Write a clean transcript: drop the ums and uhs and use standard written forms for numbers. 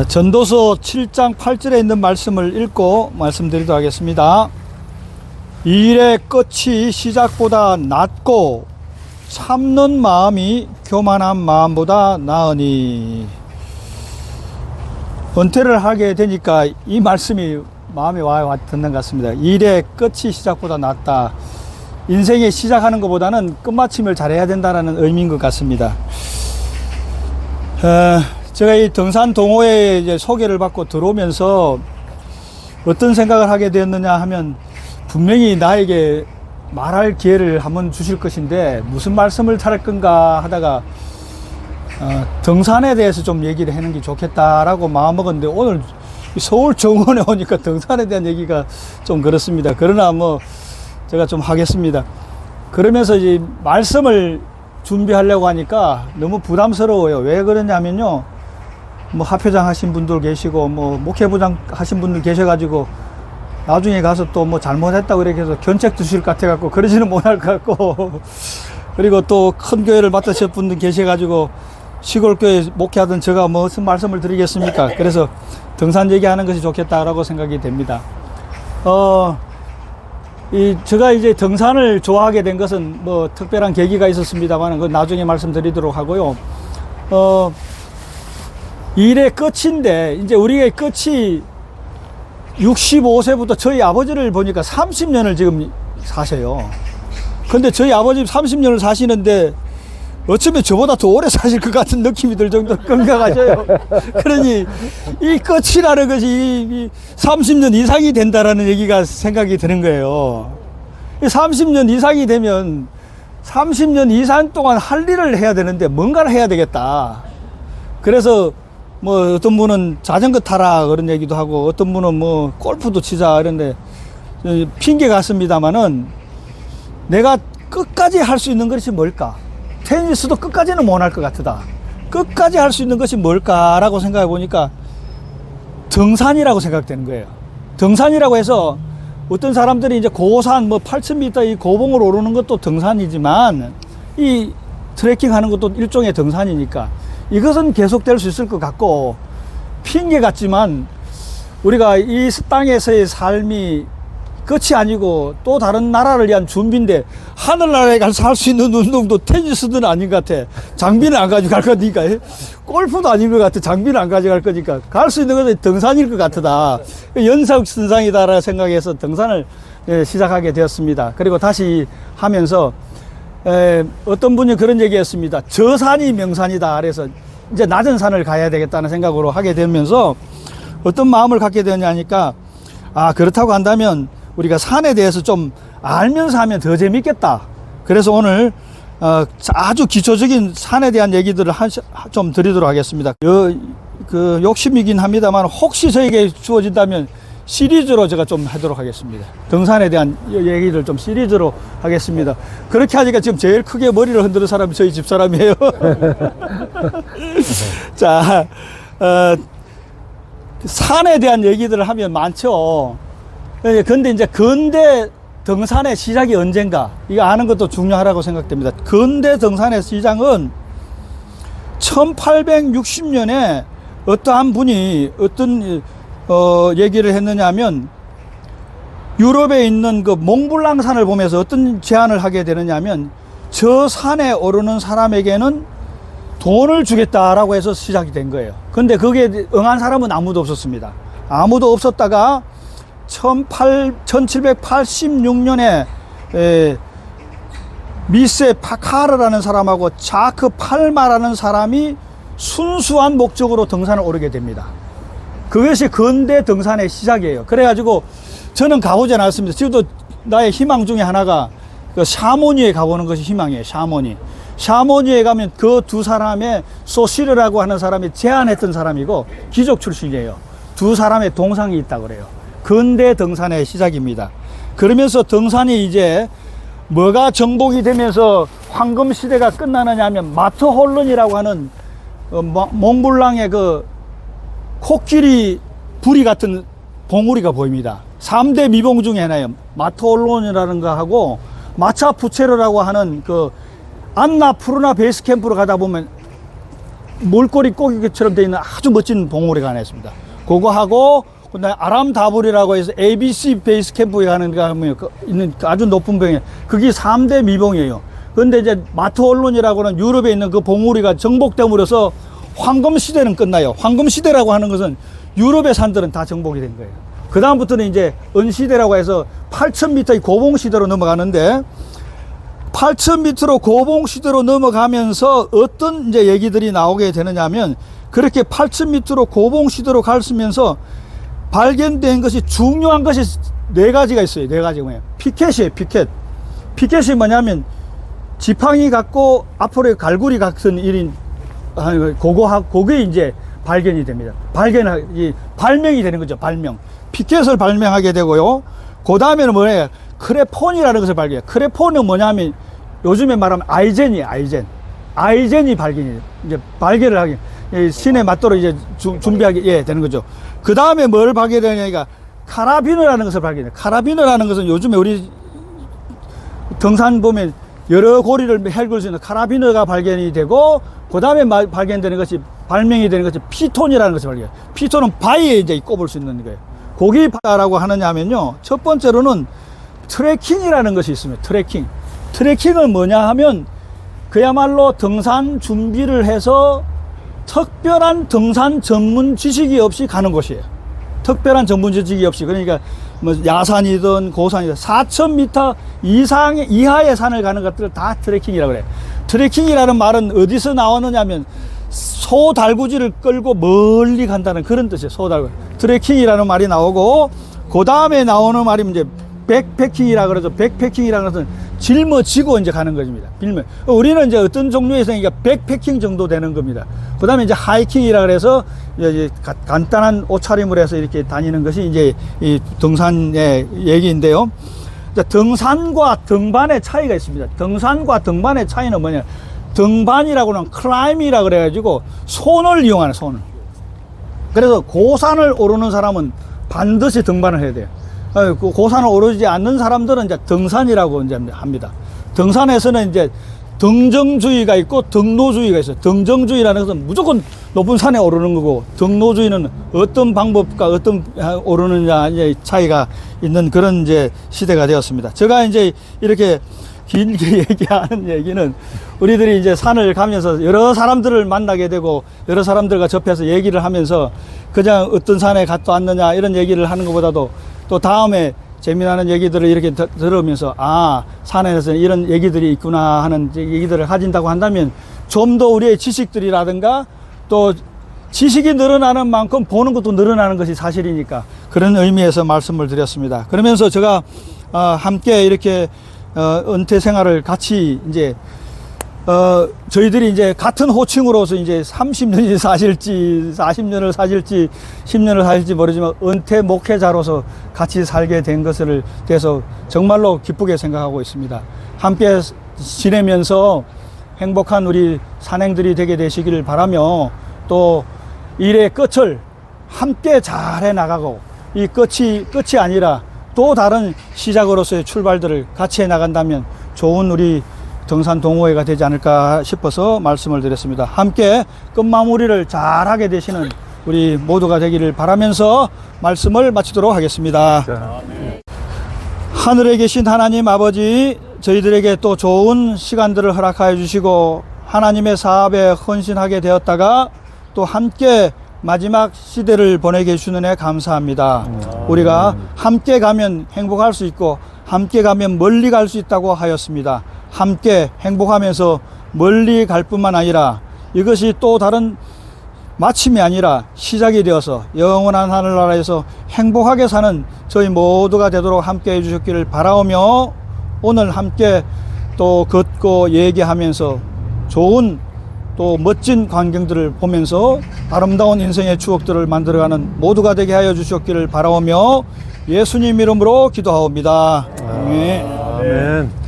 전도서 7장 8절에 있는 말씀을 읽고 말씀드리도록 하겠습니다. 이 일의 끝이 시작보다 낫고 참는 마음이 교만한 마음보다 나으니. 은퇴를 하게 되니까 이 말씀이 마음에 와 닿는 것 같습니다. 이 일의 끝이 시작보다 낫다. 인생의 시작하는 것보다는 끝마침을 잘해야 된다는 의미인 것 같습니다. 제가 이 등산 동호회에 이제 소개를 받고 들어오면서 어떤 생각을 하게 되었느냐 하면, 분명히 나에게 말할 기회를 한번 주실 것인데 무슨 말씀을 할 건가 하다가 등산에 대해서 좀 얘기를 하는 게 좋겠다라고 마음먹었는데, 오늘 서울 정원에 오니까 등산에 대한 얘기가 좀 그렇습니다. 그러나 뭐 제가 좀 하겠습니다. 그러면서 이제 말씀을 준비하려고 하니까 너무 부담스러워요. 왜 그러냐면요, 뭐 합회장 하신 분들 계시고 뭐 목회부장 하신 분들 계셔가지고 나중에 가서 또 뭐 잘못했다고 이렇게 해서 견책 주실 것 같아갖고 그러지는 못할 것 같고, 그리고 또 큰 교회를 맡으실 분들 계셔가지고 시골 교회 목회하던 제가 무슨 말씀을 드리겠습니까? 그래서 등산 얘기하는 것이 좋겠다라고 생각이 됩니다. 제가 이제 등산을 좋아하게 된 것은 뭐 특별한 계기가 있었습니다만, 그 나중에 말씀드리도록 하고요. 일의 끝인데, 이제 우리의 끝이 65세부터 저희 아버지를 보니까 30년을 지금 사세요. 근데 저희 아버지 30년을 사시는데 어쩌면 저보다 더 오래 사실 것 같은 느낌이 들 정도로 건강하셔요. 그러니 이 끝이라는 것이 이 30년 이상이 된다라는 얘기가 생각이 드는 거예요. 30년 이상이 되면 30년 이상 동안 할 일을 해야 되는데 뭔가를 해야 되겠다. 그래서 뭐 어떤 분은 자전거 타라 그런 얘기도 하고, 어떤 분은 뭐 골프도 치자 이런데, 핑계 같습니다만은 내가 끝까지 할 수 있는 것이 뭘까? 테니스도 끝까지는 못 할 것 같다. 끝까지 할 수 있는 것이 뭘까라고 생각해 보니까 등산이라고 생각되는 거예요. 등산이라고 해서 어떤 사람들이 이제 고산 뭐 8,000m 이 고봉을 오르는 것도 등산이지만, 이 트레킹 하는 것도 일종의 등산이니까 이것은 계속될 수 있을 것 같고, 핑계 같지만 우리가 이 땅에서의 삶이 끝이 아니고 또 다른 나라를 위한 준비인데, 하늘나라에 가서 할 수 있는 운동도 테니스는 아닌 것 같아. 장비는 안 가져갈 거니까. 골프도 아닌 것 같아. 장비는 안 가져갈 거니까. 갈 수 있는 것은 등산일 것 같다. 연속선상이다라고 생각해서 등산을 시작하게 되었습니다. 그리고 다시 하면서 어떤 분이 그런 얘기했습니다. 저 산이 명산이다. 그래서 이제 낮은 산을 가야 되겠다는 생각으로 하게 되면서 어떤 마음을 갖게 되냐니까, 그렇다고 한다면 우리가 산에 대해서 좀 알면서 하면 더 재밌겠다. 그래서 오늘 아주 기초적인 산에 대한 얘기들을 좀 드리도록 하겠습니다. 그 욕심이긴 합니다만, 혹시 저에게 주어진다면 시리즈로 제가 좀 하도록 하겠습니다. 등산에 대한 얘기를 좀 시리즈로 하겠습니다. 그렇게 하니까 지금 제일 크게 머리를 흔드는 사람이 저희 집사람이에요. 자, 산에 대한 얘기들을 하면 많죠. 근데 이제 근대 등산의 시작이 언젠가, 이거 아는 것도 중요하다고 생각됩니다. 근대 등산의 시작은 1860년에 어떠한 분이 어떤 얘기를 했느냐 하면, 유럽에 있는 그 몽블랑산을 보면서 어떤 제안을 하게 되느냐 하면, 저 산에 오르는 사람에게는 돈을 주겠다라고 해서 시작이 된 거예요. 근데 거기에 응한 사람은 아무도 없었습니다. 아무도 없었다가 1786년에 미세 파카르라는 사람하고 자크 팔마라는 사람이 순수한 목적으로 등산을 오르게 됩니다. 그것이 근대 등산의 시작이에요. 그래가지고 저는 가보지 않았습니다. 지금도 나의 희망 중에 하나가 그 샤모니에 가보는 것이 희망이에요. 샤모니에 가면 그 두 사람의 소시르라고 하는 사람이 제안했던 사람이고 귀족 출신이에요. 두 사람의 동상이 있다고 그래요. 근대 등산의 시작입니다. 그러면서 등산이 이제 뭐가 정복이 되면서 황금 시대가 끝나느냐 하면, 마트홀론이라고 하는 몽블랑의 그 코끼리 부리 같은 봉우리가 보입니다. 3대 미봉 중에 하나예요. 마트홀론이라는 거 하고 마차푸체르라고 하는 그 안나푸르나 베이스 캠프로 가다 보면 물꼬리 꼬기처럼 되어 있는 아주 멋진 봉우리가 하나 있습니다. 그거 하고 그다음에 아람다불이라고 해서 ABC 베이스 캠프에 가는 있는 아주 높은 봉이에요. 그게 3대 미봉이에요. 그런데 이제 마트 언론이라고는 유럽에 있는 그 봉우리가 정복됨으로써 황금 시대는 끝나요. 황금 시대라고 하는 것은 유럽의 산들은 다 정복이 된 거예요. 그 다음부터는 이제 은시대라고 해서 8,000m의 고봉 시대로 넘어가는데 8,000m로 고봉 시대로 넘어가면서 어떤 이제 얘기들이 나오게 되느냐면 그렇게 8,000m로 고봉 시대로 갈수면서 발견된 것이 중요한 것이 4가지가 있어요. 4가지가 뭐예요? 피켓이에요. 피켓이 뭐냐면 지팡이 같고 앞으로 갈고리 같은 일인 그게 이제 발견이 됩니다. 발명이 되는 거죠. 발명. 피켓을 발명하게 되고요. 그 다음에는 뭐예요? 크레폰이라는 것을 발견해요. 크레폰은 뭐냐면 요즘에 말하면 아이젠이에요. 아이젠이 발견을 하게 신에 맞도록 이제 준비하게 되는 거죠. 그 다음에 뭘 발견하냐니까 카라비너라는 것을 발견해요. 카라비너라는 것은 요즘에 우리 등산 보면 여러 고리를 헬굴 수 있는 카라비너가 발견이 되고 그 다음에 발견되는 것이 발명이 되는 것이 피톤이라는 것을 발견해요. 피톤은 바위에 이제 꼽을 수 있는 거예요. 고기라고 하느냐면요. 첫 번째로는 트레킹이라는 것이 있습니다. 트레킹은 뭐냐 하면 그야말로 등산 준비를 해서 특별한 등산 전문 지식이 없이 가는 곳이에요. 특별한 전문 지식이 없이. 그러니까 뭐 야산이든 고산이든 4,000m 이하의 산을 가는 것들을 다 트레킹이라고 그래요. 트레킹이라는 말은 어디서 나오느냐면 소달구지를 끌고 멀리 간다는 그런 뜻이에요. 소달구지. 트레킹이라는 말이 나오고 그 다음에 나오는 말이 이제 백패킹이라 그러죠. 백패킹이라는 것은 짊어지고 이제 가는 것입니다. 우리는 이제 어떤 종류의 생이니까 백패킹 정도 되는 겁니다. 그 다음에 이제 하이킹이라 그래서 이제 간단한 옷차림을 해서 이렇게 다니는 것이 이제 이 등산의 얘기인데요. 등산과 등반의 차이가 있습니다. 등산과 등반의 차이는 뭐냐? 등반이라고는 클라임이라 그래가지고 손을 이용하는 손을. 그래서 고산을 오르는 사람은 반드시 등반을 해야 돼요. 고산을 오르지 않는 사람들은 이제 등산이라고 이제 합니다. 등산에서는 이제 등정주의가 있고 등로주의가 있어요. 등정주의라는 것은 무조건 높은 산에 오르는 거고, 등로주의는 어떤 방법과 어떤 오르느냐의 차이가 있는 그런 이제 시대가 되었습니다. 제가 이제 이렇게 길게 얘기하는 얘기는 우리들이 이제 산을 가면서 여러 사람들을 만나게 되고 여러 사람들과 접해서 얘기를 하면서 그냥 어떤 산에 갔다 왔느냐 이런 얘기를 하는 것보다도 또 다음에 재미나는 얘기들을 이렇게 들으면서 산에서 이런 얘기들이 있구나 하는 얘기들을 가진다고 한다면 좀 더 우리의 지식들이라든가 또 지식이 늘어나는 만큼 보는 것도 늘어나는 것이 사실이니까 그런 의미에서 말씀을 드렸습니다. 그러면서 제가 함께 이렇게 은퇴 생활을 같이 이제 저희들이 이제 같은 호칭으로서 이제 30년이 사실지 40년을 사실지 10년을 사실지 모르지만 은퇴 목회자로서 같이 살게 된 것을 대해서 정말로 기쁘게 생각하고 있습니다. 함께 지내면서 행복한 우리 산행들이 되게 되시기를 바라며 또 일의 끝을 함께 잘 해나가고 이 끝이 아니라 또 다른 시작으로서의 출발들을 같이 해나간다면 좋은 우리 등산 동호회가 되지 않을까 싶어서 말씀을 드렸습니다. 함께 끝마무리를 잘하게 되시는 우리 모두가 되기를 바라면서 말씀을 마치도록 하겠습니다. 하늘에 계신 하나님 아버지, 저희들에게 또 좋은 시간들을 허락하여 주시고 하나님의 사업에 헌신하게 되었다가 또 함께 마지막 시대를 보내게 해주는 애 감사합니다. 우리가 함께 가면 행복할 수 있고 함께 가면 멀리 갈 수 있다고 하였습니다. 함께 행복하면서 멀리 갈 뿐만 아니라 이것이 또 다른 마침이 아니라 시작이 되어서 영원한 하늘나라에서 행복하게 사는 저희 모두가 되도록 함께 해주셨기를 바라오며 오늘 함께 또 걷고 얘기하면서 좋은 또 멋진 광경들을 보면서 아름다운 인생의 추억들을 만들어가는 모두가 되게 하여 주셨기를 바라오며 예수님 이름으로 기도하옵니다. 아멘.